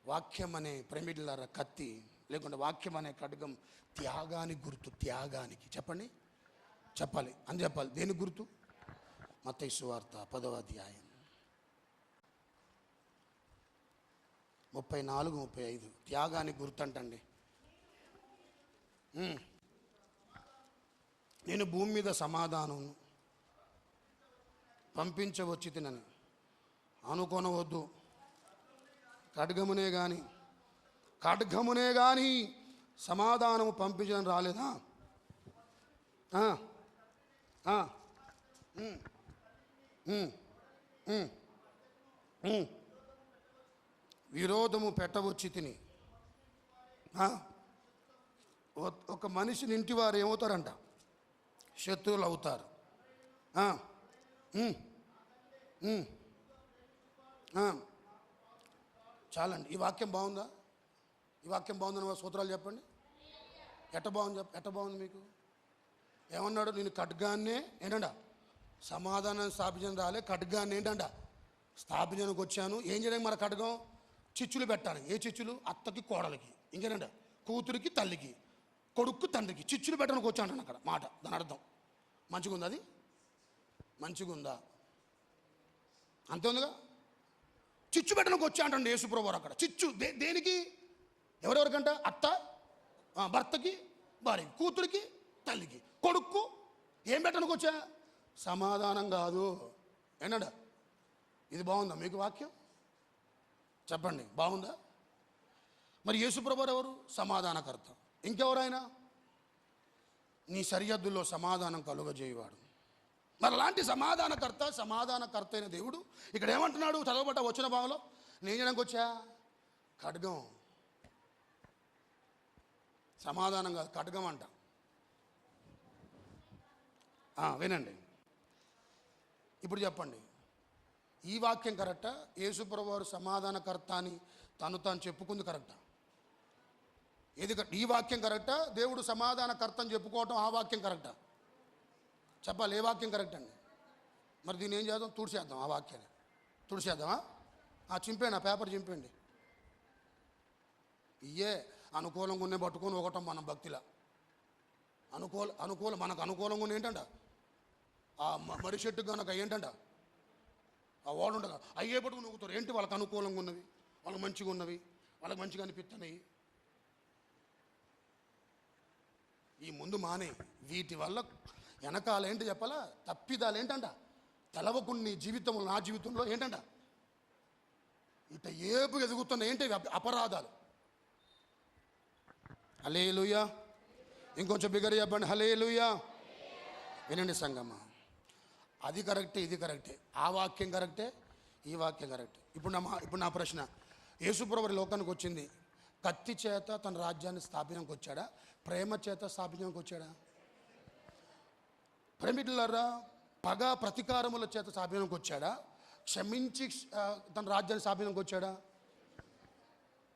వాక్యం అనే ప్రేమికులారా కత్తి, లేకుంటే వాక్యం అనే ఖడ్గం త్యాగానికి గుర్తు. త్యాగానికి చెప్పండి, చెప్పాలి అని చెప్పాలి. దేని గుర్తు? మత్తయి సువార్త 10వ అధ్యాయం 34-35 త్యాగానికి గుర్తు అంటండి. నేను భూమి మీద సమాధానం పంపించవచ్చి తినని అనుకొనవద్దు. ఖడ్గమునే కానీ సమాధానము పంపించడం రాలేదా? విరోధము పెట్టవచ్చి తిని. ఒక మనిషిని ఇంటి వారు ఏమవుతారంట? శత్రువులు అవుతారు. చాలండి. ఈ వాక్యం బాగుందా? ఈ వాక్యం బాగుందని సూత్రాలు చెప్పండి. ఎట్ట బాగుంది మీకు? ఏమన్నాడు? నేను ఖడ్గాన్నే ఏంటంట సమాధానం స్థాపించడం రాలే, ఖడ్గాన్ని ఏంటంట స్థాపించడానికి వచ్చాను. ఏం చేయడానికి? మన ఖడ్గం చిచ్చులు పెట్టాలి. ఏ చిచ్చులు? అత్తకి కోడలికి, ఇంకేనంట కూతురికి తల్లికి, కొడుక్కు తండ్రికి చిచ్చులు పెట్టడానికి వచ్చాను అక్కడ మాట. దాని అర్థం మంచిగుందా? అది మంచిగుందా? అంతే ఉందిగా. చిచ్చు పెట్టడానికి వచ్చా అంటండి యేసుప్రభువు అక్కడ. చిచ్చు దేనికి? ఎవరెవరికంట? అత్త భర్తకి, భార్యకి, కూతురికి, తల్లికి, కొడుక్కు. ఏం పెట్టడానికి వచ్చా? సమాధానం కాదు. ఏంటంట? ఇది బాగుందా మీకు వాక్యం? చెప్పండి, బాగుందా? మరి యేసుప్రభువు ఎవరు? సమాధానకర్త. ఇంకెవరైనా? నీ సరిహద్దుల్లో సమాధానం కలుగజేయవాడు. మరి అలాంటి సమాధానకర్త అయిన దేవుడు ఇక్కడ ఏమంటున్నాడు? చదవబడ్డ వచ్చిన భాగంలో నేను చేయడానికి వచ్చా ఖడ్గం. సమాధానం కాదు, ఖడ్గం అంట. వినండి, ఇప్పుడు చెప్పండి, ఈ వాక్యం కరెక్టా? యేసుప్రభువు వారు సమాధానకర్త అని తాను చెప్పుకుంది కరెక్టా? ఏది? ఈ వాక్యం కరెక్టా? దేవుడు సమాధానకర్త అని చెప్పుకోవటం ఆ వాక్యం కరెక్టా? చెప్పాలి. ఏ వాక్యం కరెక్ట్ అండి? మరి దీన్ని ఏం చేద్దాం? తుడిచేద్దాం. ఆ వాక్యాన్ని తుడిచేద్దామా? చింపేయండి, ఆ పేపర్ చింపేయండి. ఇయే అనుకూలంగా ఉన్నాయి పట్టుకొని ఒకటం మనం భక్తిలా. మనకు అనుకూలంగా ఉన్నాయి ఏంటంట? ఆ మర్రి చెట్టు కనుక ఏంటంట ఆ ఓడ ఉండగా అయ్యే పట్టుకుని నూగుతారు. ఏంటి? వాళ్ళకి అనుకూలంగా ఉన్నవి, వాళ్ళకి మంచిగా ఉన్నవి, వాళ్ళకి మంచిగా అనిపిస్తున్నాయి. ఈ ముందు మానే. వీటి వల్ల వెనకాల ఏంటి చెప్పాలా? తప్పిదాలు ఏంటంట తెలవకుండా నీ జీవితంలో, నా జీవితంలో ఏంటంట ఇట ఏపు ఎదుగుతున్న ఏంటి అపరాధాలు. హల్లెలూయా. ఇంకొంచెం బిగ్గర చెప్పండి, హల్లెలూయా. వినండి సంగమా, అది కరెక్టే, ఇది కరెక్టే. ఆ వాక్యం కరెక్టే, ఈ వాక్యం కరెక్టే. ఇప్పుడు నా ప్రశ్న, యేసుప్రభువు లోకానికి వచ్చింది కత్తి చేత తన రాజ్యాన్ని స్థాపించడానికి వచ్చాడా? ప్రేమ చేత స్థాపించడానికి వచ్చాడా? ప్రేమికులారా, పగ ప్రతీకారముల చేత స్థాపించడానికి వచ్చాడా? క్షమించి తన రాజ్యాన్ని స్థాపించడానికి వచ్చాడా?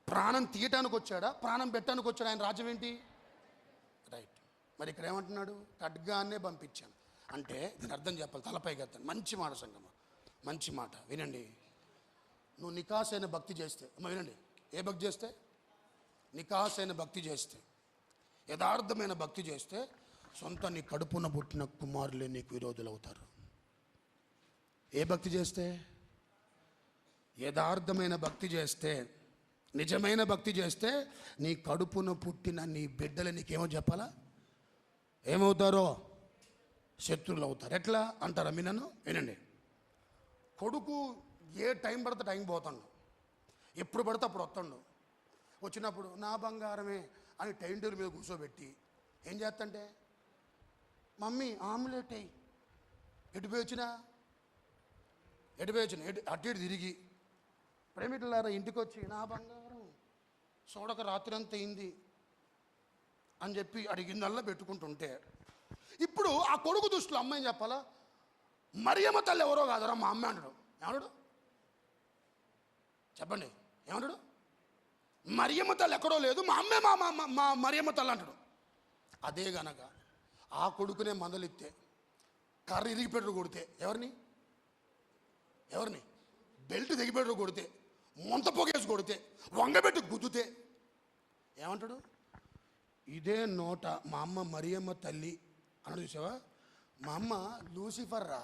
ప్రాణం తీయటానికి వచ్చాడా? ప్రాణం పెట్టడానికి వచ్చాడా? ఆయన రాజ్యం ఏంటి? రైట్. మరి ఇక్కడ ఏమంటున్నాడు? ఖడ్గాన్నే పంపించాను అంటే దీని అర్థం చెప్పాలి. తలపైకి ఎత్తాను. మంచి మాట సంగమ, మంచి మాట. వినండి, నువ్వు నికాసైన భక్తి చేస్తే, వినండి, ఏ భక్తి చేస్తే? నికాసైన భక్తి చేస్తే, యథార్థమైన భక్తి చేస్తే సొంత నీ కడుపున పుట్టిన కుమారులే నీకు విరోధులు అవుతారు. ఏ భక్తి చేస్తే? యథార్థమైన భక్తి చేస్తే, నిజమైన భక్తి చేస్తే నీ కడుపున పుట్టిన నీ బిడ్డలు నీకేమో చెప్పాలా? ఏమవుతారో? శత్రువులు అవుతారు. ఎట్లా అంటారా? మీ నన్ను వినండి, కొడుకు ఏ టైం పడితే టైం పోతాడు, ఎప్పుడు పడితే అప్పుడు వస్తాడు. వచ్చినప్పుడు నా బంగారమే అని టైం టేబుల్ మీద కూర్చోబెట్టి ఏం చేస్తంటే, మమ్మీ ఆమ్లెట్ అయ్యి ఎటుపోయి వచ్చినా అటు ఇటు తిరిగి ప్రేమికులారా ఇంటికి వచ్చి నా బంగారం చూడక రాత్రి అంతా అయింది అని చెప్పి అడిగిందల్లా పెట్టుకుంటుంటే, ఇప్పుడు ఆ కొడుకు దృష్టిలో అమ్మాయిని చెప్పాలా? మరియమ్మ తల్లి ఎవరో కాదరా మా అమ్మ అంటాడు. ఏమన్నాడు చెప్పండి? ఏమన్నాడు? మరియమ్మ తల్లి ఎక్కడో లేదు, మా అమ్మే మా మరియమ్మ తల్లి అంటాడు. అదే గనక ఆ కొడుకునే మందలిస్తే కర్ర ఇరిగిపెట్టరు కొడితే ఎవరిని బెల్ట్ తెగిపెట్టరు కొడితే మొంత పొగేసి కొడితే, వంగబెట్టి గుద్దుతే ఏమంటాడు? ఇదే నోట మా అమ్మ మరియమ్మ తల్లి అన్నాడు. చూసావా? మా అమ్మ లూసిఫర్ రా.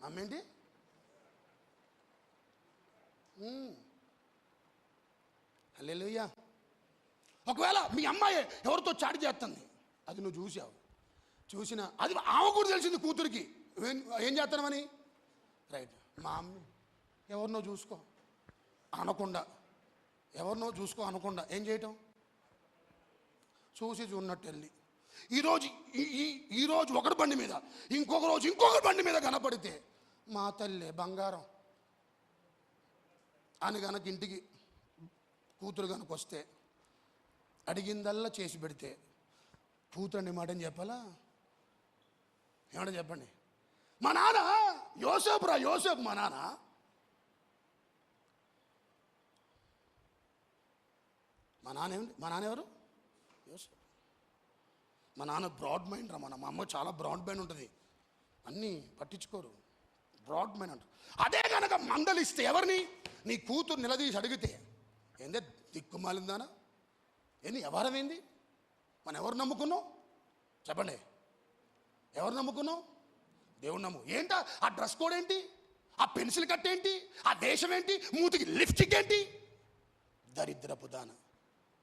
అమ్మ ఏంటి? హల్లెలూయా. ఒకవేళ మీ అమ్మాయి ఎవరితో చాటి చేస్తుంది, అది నువ్వు చూసావు, చూసినా అది ఆమె కూడా తెలిసింది కూతురికి ఏం చేస్తానమని. రైట్, మా అమ్మ ఎవరినో చూసుకో అనకుండా, ఎవరినో చూసుకో అనకుండా ఏం చేయటం? చూసి చూన్నట్టు వెళ్ళి ఈరోజు ఒకటి బండి మీద, ఇంకొక రోజు ఇంకొక బండి మీద కనపడితే మా తల్లే బంగారం అని కనుక ఇంటికి కూతురు కనుక వస్తే అడిగిందల్లా చేసి పెడితే కూతురండి మాట అని చెప్పాలా? ఏమంటే చెప్పండి. మా నాన్న యోసేపు రా, యోసేపు మా నాన్న. మా నాన్న ఏమిటి? మా నాన్న ఎవరు? యోసేపు. మా నాన్న బ్రాడ్ మైండ్ రా. మా అమ్మ చాలా బ్రాడ్ మైండ్ ఉంటుంది, అన్నీ పట్టించుకోరు, బ్రాడ్ మైండ్ అంటారు. అదే కనుక మందలిస్తే ఎవరిని? నీ కూతురు నిలదీసి అడిగితే ఏందే దిక్కుమాలిందానా, ఏంది ఎవరమేంది, మనం ఎవరు నమ్ముకున్నావు చెప్పండి? ఎవరు నమ్ముకున్నావు? దేవుడు నమ్ము. ఏంటా ఆ డ్రెస్ కోడ్ ఏంటి, ఆ పెన్సిల్ కట్ ఏంటి, ఆ దేశం ఏంటి, మూతికి లిప్స్టిక్ ఏంటి? దరిద్రపు దాన,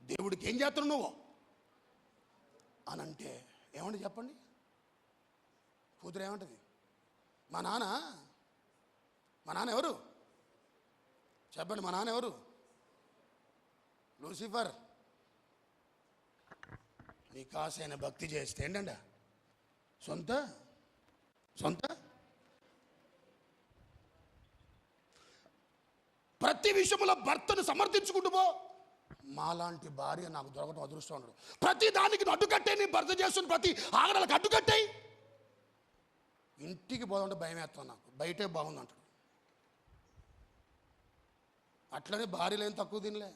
దేవుడికి ఏం చేస్తున్నావు నువ్వు అని అంటే ఏమంటే చెప్పండి? కూతురు ఏమంటది? మా నాన్న ఎవరు చెప్పండి? మా నాన్న ఎవరు? లూసిఫర్. నీ కాసైన భక్తి చేస్తే ఏంటంట? సొంత ప్రతి విషయంలో భర్తను సమర్థించుకుంటూ పో. మాలాంటి భార్య నాకు దొరకటం అదృష్టం ఉండడు. ప్రతి దానికి అడ్డుకట్టే, నీ భర్త చేస్తున్న ప్రతి ఆగడాలకు అడ్డుకట్టాయి. ఇంటికి పోదామంటే భయం వేస్తాను, నాకు బయటే బాగుంది అంటాడు. అట్లనే భార్యలు ఏం తక్కువ తినలే,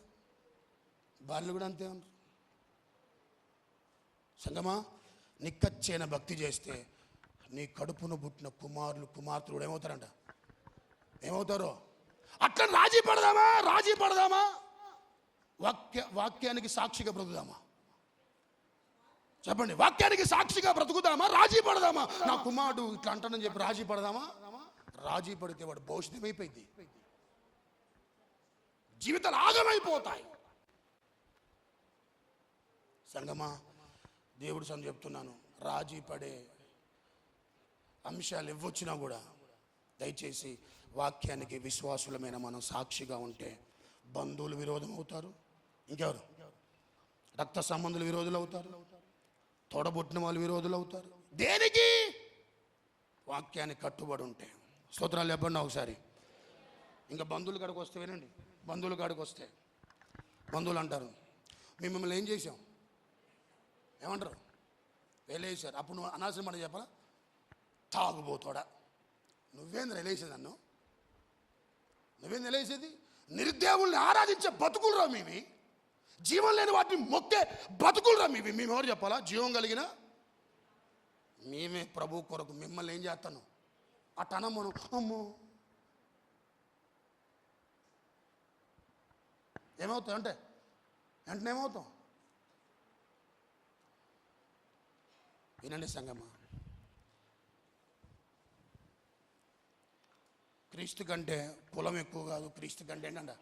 భార్యలు కూడా అంతే ఉంటారు. సంగమా, నిక్కచ్చైన భక్తి చేస్తే నీ కడుపును పుట్టిన కుమార్తెలు కూడా ఏమవుతారంట? ఏమవుతారో అట్లా రాజీ పడదామా? వాక్యానికి సాక్షిగా బ్రతుకుదామా? చెప్పండి, వాక్యానికి సాక్షిగా బ్రతుకుదామా? రాజీ పడదామా? నా కుమారుడు ఇట్లా అంటానని చెప్పి రాజీ పడదామా? రాజీ పడితే వాడు భవిష్యత్తు అయిపోయింది, జీవితాలు ఆగమైపోతాయి. సంగమా, దేవుడు సంగతి చెప్తున్నాను, రాజీ పడే అంశాలు ఇవ్వొచ్చినా కూడా దయచేసి వాక్యానికి విశ్వాసులమైన మనం సాక్షిగా ఉంటే బంధువులు విరోధం అవుతారు, ఇంకెవరు రక్త సంబంధులు విరోధులు అవుతారు, తోడబుట్టిన వాళ్ళు విరోధులు అవుతారు. దేనికి? వాక్యానికి కట్టుబడి ఉంటే. స్తోత్రాలు చెప్పండి ఒకసారి. ఇంకా బంధువుల కాడికి వస్తే వినండి, బంధువుల కాడికి వస్తే బంధువులు అంటారు, మిమ్మల్ని ఏం చేసాం, ఏమంటారు? వేలేసారు. అప్పుడు నువ్వు అనాల్సిన మాట చెప్పాలా? తాగుబోతోడా, నువ్వేంద్ర వెలేసేది నన్ను, నువ్వేంద్ర వెలేసేది? నిర్దేవుల్ని ఆరాధించే బతుకులురా మీవి, జీవం లేని వాటిని మొక్కే బతుకులురా మీవి. మేమెవరు చెప్పాలా? జీవం కలిగిన మేమే ప్రభు కొరకు మిమ్మల్ని ఏం చేస్తాను అటనమ్మను. అమ్మో ఏమవుతాం అంటే వెంటనే ఏమవుతాం? వినండి సంగమా, క్రీస్తు కంటే కులం ఎక్కువ కాదు, క్రీస్తు కంటే ఏంటంట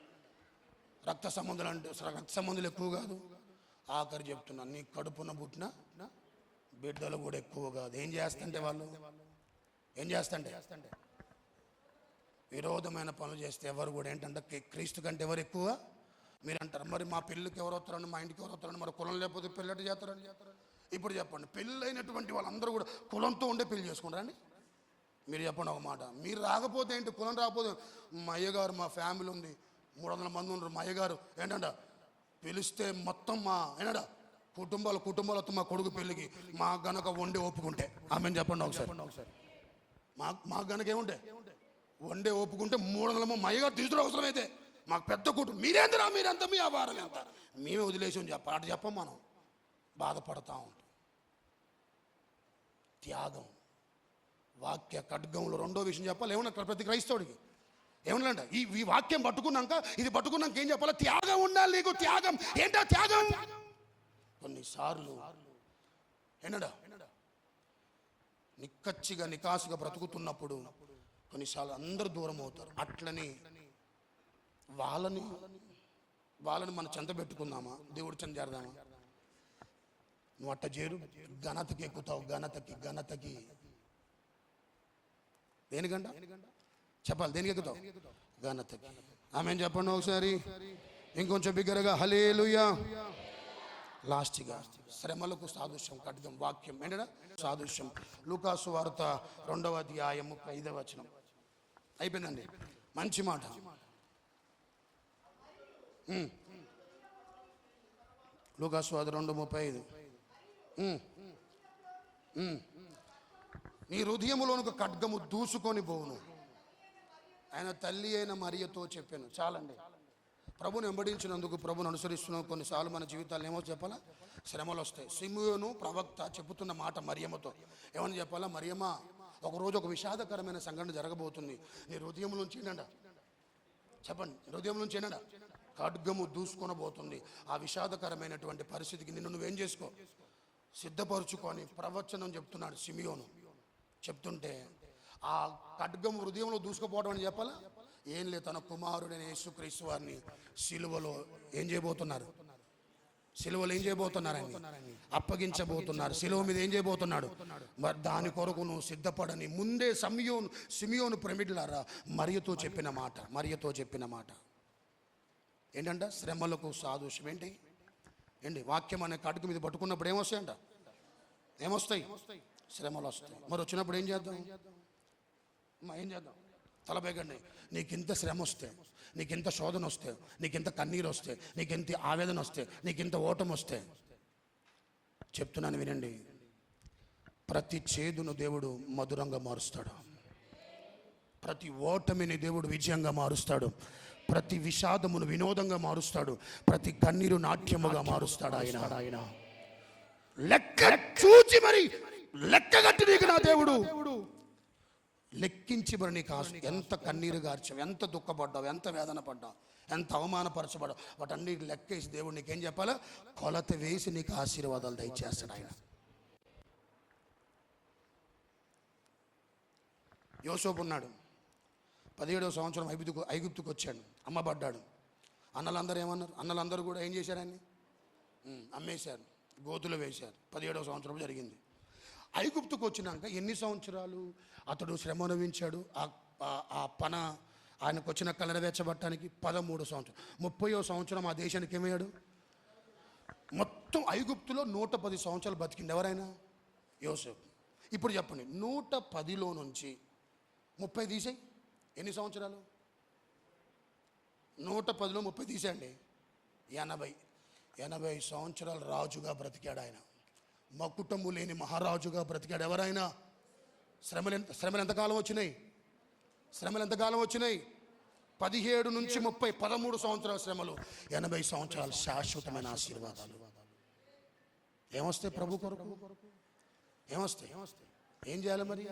రక్త సంబంధులు ఎక్కువ కాదు. ఆఖరి చెప్తున్నాను, నీ కడుపున పుట్టిన బిడ్డలు కూడా ఎక్కువ కాదు. ఏం చేస్తుంటే వాళ్ళు ఏం చేస్తుంటే విరోధమైన పనులు చేస్తే ఎవరు కూడా ఏంటంటే క్రీస్తు కంటే ఎవరు ఎక్కువ? మీరు అంటారు, మరి మా పెళ్ళికి ఎవరు వస్తారని, మా ఇంటికి ఎవరు వస్తారని, మరి కులం లేకపోతే పెళ్ళి చేస్తారని. ఇప్పుడు చెప్పండి, పెళ్ళైనటువంటి వాళ్ళందరూ కూడా కులంతో ఉండే పెళ్లి చేసుకుంటారండి? మీరు చెప్పండి ఒక మాట. మీరు రాకపోతే ఏంటి, కులం రాకపోతే, మా అయ్యగారు మా ఫ్యామిలీ ఉంది 300 మంది ఉన్నారు, మా అయ్యగారు ఏంటంట పిలిస్తే మొత్తం మా ఏంటంట కుటుంబాలతో మా కొడుకు పెళ్ళికి మా గనక వండే ఒప్పుకుంటే ఆమెను చెప్పండి ఒకసారి. మా గనక ఏముంటే వండే ఒప్పుకుంటే 300 మంది మా అయ్యగారు తీసుకుని అవసరమైతే మాకు పెద్ద కుటుంబం, మీరేంతరా మీరంతా మీ వ్యాపారం ఎంత, మేమే వదిలేసి చెప్పాలి. అటు చెప్పం, మనం బాధపడతా ఉంటాం. త్యాగం వాక్య ఖడ్గంలో రెండో విషయం చెప్పాలి. ఏమన్నా ప్రతి క్రైస్తవుడికి ఏమన్నాడంట, ఈ వాక్యం పట్టుకున్నాక ఇది పట్టుకున్నాక ఏం చెప్పాలి? త్యాగం ఉండాలి నీకు. త్యాగం ఏంటా? త్యాగం. కొన్నిసార్లు ఏనడా నిక్కచ్చిగా నికాసుగా బ్రతుకుతున్నప్పుడు కొన్నిసార్లు అందరూ దూరం అవుతారు. అట్లని వాళ్ళని మనం చెంత పెట్టుకుందామా? దేవుడు చెంత చేరదామా? నువ్వు అట్ట చేరు, ఘనతకి ఎక్కుతావు. ఘనతకి దేనికంట చెప్పాలి? దేనికి ఎక్కుతావు? ఘనతకి. ఆమేన్ చెప్పండి ఒకసారి ఇంకొంచెం బిగ్గరగా. హల్లెలూయా. లాస్ట్గా శ్రమలకు సాదృశ్యం ఖడ్గం. వాక్యం ఏంటంటే సాదృశ్యం. లూకాసు వార్త 2వ అధ్యాయం 35వ వచనం. అయిపోయిందండి. మంచి మాట. లూకాసు వార్త 2:35. నీ హృదయములోనికి ఖడ్గము దూసుకొని పోవును. ఆయన తల్లి అయిన మరియతో చెప్పాను. చాలండి. ప్రభుని వెంబడించినందుకు, ప్రభుని అనుసరిస్తున్నాం. కొన్నిసార్లు మన జీవితాలు ఏమో చెప్పాలా? శ్రమలు వస్తాయి. సిమియోను ప్రవక్త చెబుతున్న మాట మరియమ్మతో ఏమని చెప్పాలా? మరియమ్మ, ఒకరోజు ఒక విషాదకరమైన సంఘటన జరగబోతుంది. నీ హృదయం నుంచి ఏంటంట చెప్పండి. హృదయం నుంచి ఏంటంట ఖడ్గము దూసుకొనబోతుంది. ఆ విషాదకరమైనటువంటి పరిస్థితికి నిన్ను నువ్వేం చేసుకో, సిద్ధపరుచుకొని ప్రవచనం చెప్తున్నాడు సిమియోను. చెప్తుంటే ఆ ఖడ్గము హృదయంలో దూసుకుపోవడం అని చెప్పాలా? ఏం లేదు, తన కుమారుడైన యేసుక్రీస్తు వారిని సిలువలో ఏం చేయబోతున్నారు? సిలువలో ఏం చేయబోతున్నారని అప్పగించబోతున్నారు. సిలువ మీద ఏం చేయబోతున్నాడు? మరి దాని కొరకు నువ్వు సిద్ధపడని ముందే సిమియోను ప్రమిడ్లారా మరియతో చెప్పిన మాట ఏంటంట? శ్రమలకు సాదృశ్యం. ఏంటి? వాక్యం అనే ఖడ్గం మీద పట్టుకున్నప్పుడు ఏమొస్తాయంట? ఏమొస్తాయి? శ్రమలు వస్తాయి. మరి వచ్చినప్పుడు ఏం చేద్దాం? తలపైకండి. నీకింత శ్రమ వస్తే, నీకింత శోధన వస్తే, నీకింత కన్నీరు వస్తే, నీకింత ఆవేదన వస్తే, నీకింత ఓటం వస్తే చెప్తున్నాను వినండి, ప్రతి చేదును దేవుడు మధురంగా మారుస్తాడు. ప్రతి ఓటమిని దేవుడు విజయంగా మారుస్తాడు. ప్రతి విషాదమును వినోదంగా మారుస్తాడు. ప్రతి కన్నీరు నాట్యముగా మారుస్తాడు ఆయన. లెక్క చూచి మరి లెక్కగట్టి నీకు నా దేవుడు లెక్కించి మరి నీకు ఎంత కన్నీరు గార్చావు, ఎంత దుఃఖపడ్డావు, ఎంత వేదన పడ్డావు, ఎంత అవమానపరచబడ్డావు, వాటన్నిటి లెక్కేసి దేవుడు నీకేం చెప్పాలా? కొలత వేసి నీకు ఆశీర్వాదాలు దయచేస్తాడు ఆయన. యోసేపు ఉన్నాడు. 17వ సంవత్సరం ఐగుప్తుకు వచ్చాడు. అమ్మబడ్డాడు. అన్నలందరూ ఏమన్నారు? అన్నలందరూ కూడా ఏం చేశారు? ఆయన్ని అమ్మేశారు, గోతులు వేశారు. 17వ సంవత్సరం జరిగింది. ఐగుప్తుకు వచ్చినాక ఎన్ని సంవత్సరాలు అతడు శ్రమ అనుభవించాడు? ఆ పన ఆయనకు వచ్చిన నెరవేర్చబట్టడానికి 13 సంవత్సరం. 30వ సంవత్సరం ఆ దేశానికి ఏమయ్యాడు? మొత్తం ఐగుప్తులో 110 సంవత్సరాలు బతికింది. ఎవరైనా? యోసేపు. ఇప్పుడు చెప్పండి, 110లో నుంచి 30 తీసేయి, ఎన్ని సంవత్సరాలు? 110లో 30 తీసేయండి, 80 సంవత్సరాలు రాజుగా బ్రతికాడు ఆయన. మకుటము లేని మహారాజుగా బ్రతికాడు. ఎవరైనా? శ్రమలు ఎంతకాలం వచ్చినాయి? 17 నుంచి 30, 13 సంవత్సరాల శ్రమలు, 80 సంవత్సరాలు శాశ్వతమైన ఆశీర్వాదాలు. ఏమొస్తాయి ప్రభు కొరకు? ఏమొస్తాయి? ఏం చేయాలి మరి?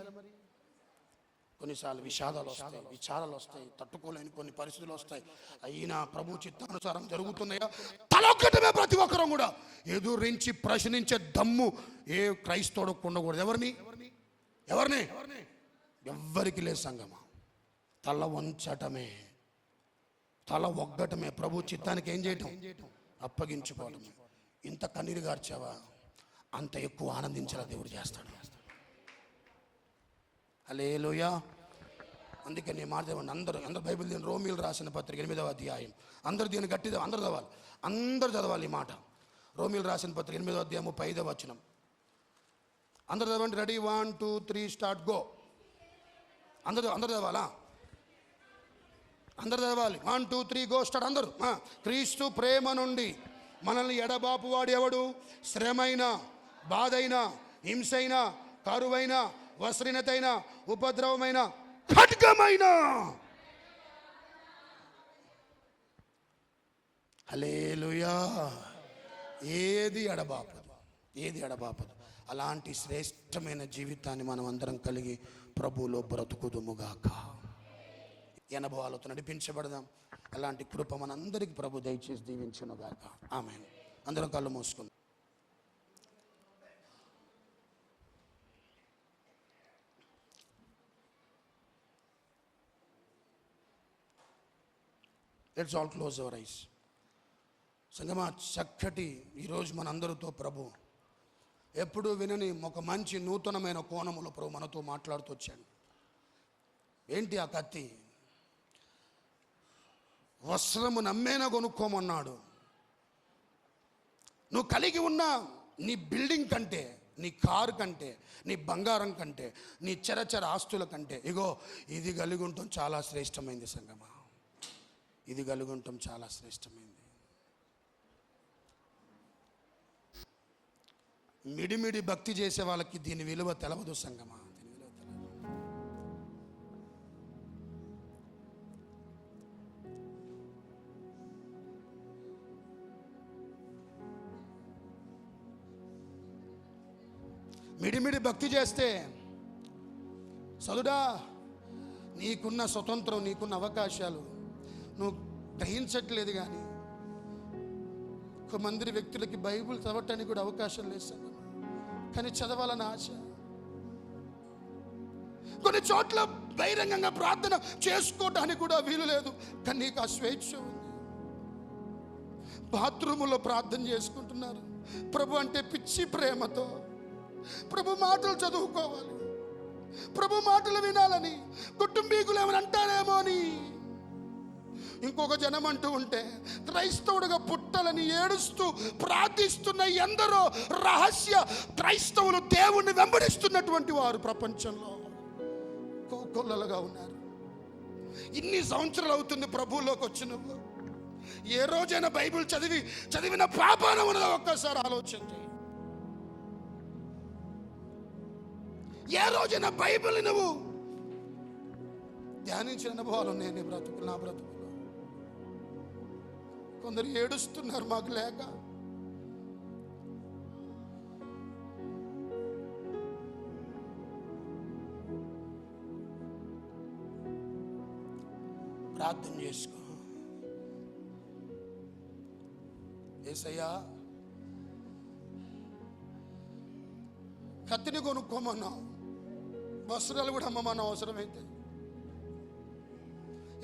కొన్నిసార్లు విషాదాలు వస్తాయి, విచారాలు వస్తాయి, తట్టుకోలేని కొన్ని పరిస్థితులు వస్తాయి. అయినా ప్రభు చిత్తానుసారం జరుగుతున్నాయా? తలొక్కటమే ప్రతి ఒక్కరం కూడా ఎదురించి ప్రశ్నించే దమ్ము ఏ క్రైస్తవుడికి ఉండకూడదు. ఎవరిని? ఎవ్వరికి లేదు సంగమా. తల వంచటమే, తల ఒగ్గటమే, ప్రభు చిత్తానికి ఏం చేయటం? అప్పగించుకోవటమే. ఇంత కన్నీరు గార్చావా, అంత ఎక్కువ ఆనందించేలా దేవుడు చేస్తాడు. హల్లెలూయా. అందుకే నేను మాట్లాడేవాడిని. అందరూ బైబిల్ దీని రోమీలు రాసిన పత్రిక 8వ అధ్యాయం. అందరూ దీన్ని గట్టిగా అందరూ చదవాలి ఈ మాట. రోమీలు రాసిన పత్రిక 8వ అధ్యాయం 35వ వచనం. అందరూ చదవండి. Ready, 1 2 3 start, go. అందరూ చదవాలా? అందరూ చదవాలి. 1 2 3 గో స్టార్ట్. అందరూ. క్రీస్తు ప్రేమ నుండి మనల్ని ఎడబాపు వాడు ఎవడు? శ్రమైన, బాధైన, హింసైన, కరువైన, వస్త్రహీనతైన, ఉపద్రవమైన, ఖడ్గమైన. హల్లెలూయా. ఏది ఎడబాపదు. అలాంటి శ్రేష్టమైన జీవితాన్ని మనం అందరం కలిగి ప్రభువులో బ్రతుకుదుముగాక. ఈ అనుభవాలతో నడిపించబడదాం. అలాంటి కృప మనందరికీ ప్రభు దయచేసి దీవించునుగాక. ఆమేన్. అందరం కళ్ళు మూసుకుందాం. Let's all close our eyes. సంగమా, చక్కటి ఈరోజు మనందరితో ప్రభు ఎప్పుడు వినని ఒక మంచి నూతనమైన కోణములో ప్రభు మనతో మాట్లాడుతూ వచ్చాడు. ఏంటి ఆ కత్తి? వస్త్రము నమ్మేనా కొనుక్కోమన్నాడు. నువ్వు కలిగి ఉన్న నీ బిల్డింగ్ కంటే, నీ కారు కంటే, నీ బంగారం కంటే, నీ చరచర ఆస్తుల కంటే ఇగో ఇది కలిగి ఉండటం చాలా శ్రేష్టమైంది సంగమా. ఇది కలిగి ఉండటం చాలా శ్రేష్టమైంది. మిడిమిడి భక్తి చేసే వాళ్ళకి దీని విలువ తెలవదు సంగమా. దీని విలువ తెలవదు. మిడిమిడి భక్తి చేస్తే సదుడా, నీకున్న స్వతంత్రం, నీకున్న అవకాశాలు నువ్వు గ్రహించట్లేదు. కానీ కొంతమంది వ్యక్తులకి బైబిల్ చదవటానికి కూడా అవకాశం లేదు సంగమా. కానీ చదవాలని ఆశ. కొన్ని చోట్ల బహిరంగంగా ప్రార్థన చేసుకోవడానికి కూడా వీలు లేదు. కానీ నీకు ఆ స్వేచ్ఛ ఉంది. బాత్రూములో ప్రార్థన చేసుకుంటున్నారు. ప్రభు అంటే పిచ్చి ప్రేమతో ప్రభు మాటలు చదువుకోవాలి, ప్రభు మాటలు వినాలని, కుటుంబీకులు ఏమని అంటారేమో అని ఇంకొక జనం అంటూ ఉంటే క్రైస్తవుడుగా పుట్టాలని ఏడుస్తూ ప్రార్థిస్తున్న ఎందరో రహస్య క్రైస్తవులు దేవుణ్ణి వెంబడిస్తున్నటువంటి వారు ప్రపంచంలో కోకొల్లలుగా ఉన్నారు. ఇన్ని సంవత్సరాలు అవుతుంది ప్రభువులోకి వచ్చినప్పుడు. ఏ రోజైనా బైబిల్ చదివిన పాపాన ఉన్నదో ఒక్కసారి ఆలోచన చేయి. ఏ రోజైనా బైబిల్ నువ్వు ధ్యానించిన అనుభవాలు ఉన్నాయి నీ బ్రతుకులు, నా బ్రతుకులు. కొందరు ఏడుస్తున్నారు మాకు లేక. ప్రార్థన చేసుకో. యేసయ్యా, కత్తిని కొనుక్కోమన్నావు, వస్త్రాలు కూడా అమ్మమన్న అవసరమైతే.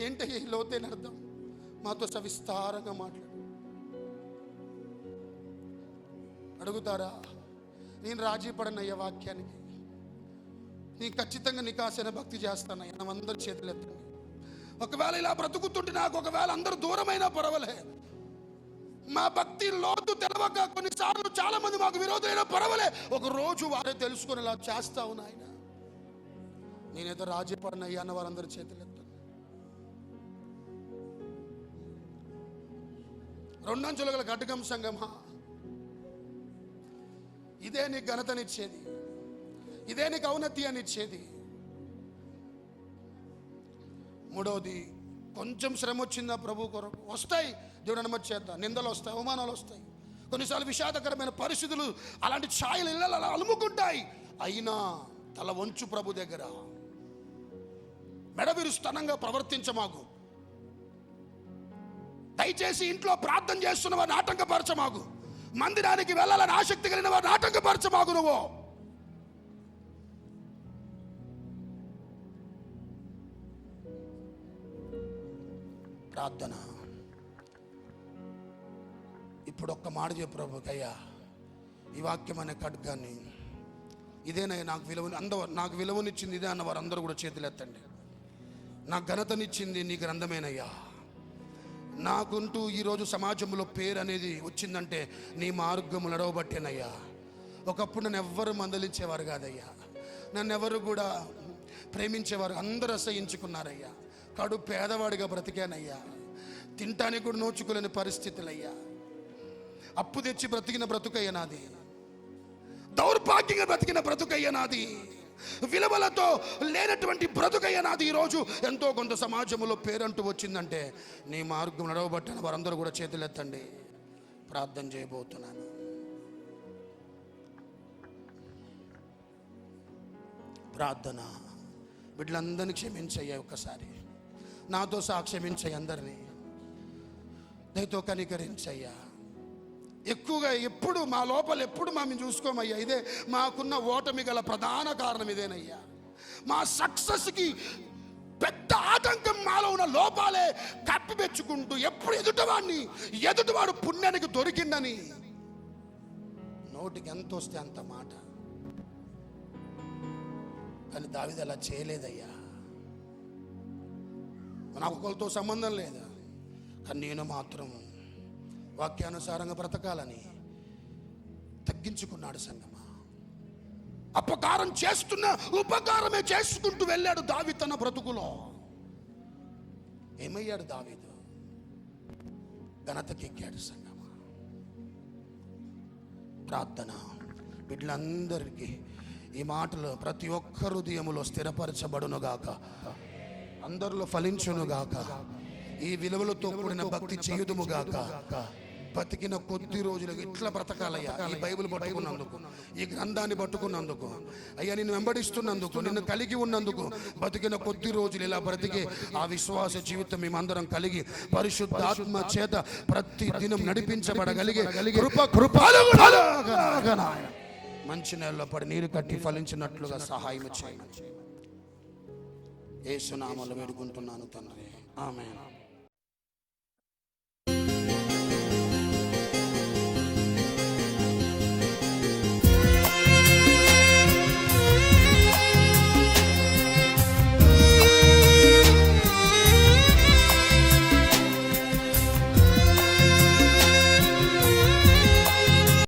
ఏంటి ఈ లోతైన అర్థం? మాతో సవిస్తారంగా మాట్లాడు. అడుగుతారా? నేను రాజీ పడనయ్యా వాక్యానికి. నేను ఖచ్చితంగా నికాసైన భక్తి చేస్తానయ్యా. నా అందరు చేతులు ఎత్తండి. ఒకవేళ ఇలా బ్రతుకుతుంటే నాకు ఒకవేళ అందరూ దూరమైనా పర్వాలే, మా భక్తి లోతు తెలవక కొన్నిసార్లు చాలా మంది మాకు విరోధమైనా పర్వాలే, ఒక రోజు వారే తెలుసుకుని ఇలా చేస్తావు నాయన. నేనేదో రాజీ పడనయ్యా అన్న వారందరూ చేతులు ఎత్తండి. రెండంచుల గల ఖడ్గం సంగమా, ఇదే నీకు ఘనతనిచ్చేది, ఇదే నీకు ఔన్నతి అనిచ్చేది. మూడవది, కొంచెం శ్రమ వచ్చిందా ప్రభు కొరకు? వస్తాయి, దేవుడు అనుమతి చేద్దాం. నిందలు వస్తాయి, అవమానాలు వస్తాయి, కొన్నిసార్లు విషాదకరమైన పరిస్థితులు అలాంటి ఛాయలు ఇళ్ళలో అలా అలుముకుంటాయి. అయినా తల వంచు ప్రభు దగ్గర. మెడవిరుస్తనంగా ప్రవర్తించమాగు. దయచేసి ఇంట్లో ప్రార్థన చేస్తున్న వారిని ఆటంకపరచమాగు. మందిరానికి వెళ్ళాలని ఆసక్తి కలిగిన వారిని ఆటంకపరచమాగు. నువ్వు ప్రార్థన. ఇప్పుడు ఒక్క మాట చెప్పు ప్రభుకయ్యా, ఈ వాక్యం అనే ఖడ్గాన్ని ఇదేనయ్యా నాకు నాకు విలువనిచ్చింది ఇదే అన్న వారందరూ కూడా చేతులు ఎత్తండి. నాకు ఘనతనిచ్చింది నీ గ్రంథమేనయ్యా. నాకుంటూ ఈరోజు సమాజంలో పేరు అనేది వచ్చిందంటే నీ మార్గము నడవబట్టేనయ్యా. ఒకప్పుడు నన్ను ఎవ్వరు మందలించేవారు కాదయ్యా, నన్ను ఎవరు కూడా ప్రేమించేవారు, అందరూ అసహించుకున్నారయ్యా. కడు పేదవాడిగా బ్రతికానయ్యా. తినటానికి కూడా నోచుకోలేని పరిస్థితులయ్యా. అప్పు తెచ్చి బ్రతికిన బ్రతుకయ్య నాది, దౌర్భాగ్యంగా బ్రతికిన బ్రతుకయ్య నాది, విలువలతో లేనటువంటి బ్రతుకయ్య నాది. ఈరోజు ఎంతో కొంత సమాజంలో పేరంటూ వచ్చిందంటే నీ మార్గం నడవబట్టిన వారందరూ కూడా చేతులెత్తండి. ప్రార్థన చేయబోతున్నాను. ప్రార్థన. బిడ్డలందరినీ క్షమించయ్యా. ఒక్కసారి నాతో సాక్ష్యమించయ్య, అందరినీ దయతో కనికరించయ్యా. ఎక్కువగా ఎప్పుడు మా లోపల ఎప్పుడు మేము చూసుకోమయ్యా. ఇదే మాకున్న ఓటమి గల ప్రధాన కారణం ఇదేనయ్యా. మా సక్సెస్కి పెద్ద ఆటంకం మాలో ఉన్న లోపాలే కప్పిపెచ్చుకుంటూ ఎప్పుడు ఎదుటివాడు పుణ్యానికి దొరికిందని నోటికి ఎంత వస్తే అంత మాట. కానీ దావీదు అలా చేయలేదయ్యా. నాకు ఒకరితో సంబంధం లేదా, కానీ నేను మాత్రం వాక్యానుసారంగా బ్రతకాలని తగ్గించుకున్నాడు. సంగమా, అపకారం చేస్తున్న ఉపకారమే చేసుకుంటూ వెళ్ళాడు దావీదు తన బ్రతుకులో. ఏమయ్యాడు దావీదు? ఘనతకెక్కాడు. సంగమా, ప్రార్థన వీళ్ళందరికీ ఈ మాటలు ప్రతి ఒక్క హృదయములో స్థిరపరచబడునుగాక, అందరిలో ఫలించునుగాక. ఈ విలువలతో కూడిన భక్తి చేయుదుముగాక. బతికిన కొద్ది రోజులకు ఇట్లా బ్రతకాలయ్యా. ఈ బైబిల్ పట్టుకున్నందుకు, ఈ గ్రంథాన్ని పట్టుకున్నందుకు అయ్యా, నిన్ను వెంబడిస్తున్నందుకు, నిన్ను కలిగి ఉన్నందుకు, బతికిన కొద్ది రోజులు ఇలా బ్రతికి ఆ విశ్వాస జీవితం మేమందరం కలిగి పరిశుద్ధాత్మ చేత ప్రతి దినం నడిపించబడగలిగే మంచి నెలలో పడి నీరు కట్టి ఫలించినట్లుగా సహాయం చేయమని యేసు నామములో వేడుకుంటున్నాను తండ్రి. ఆమేన్.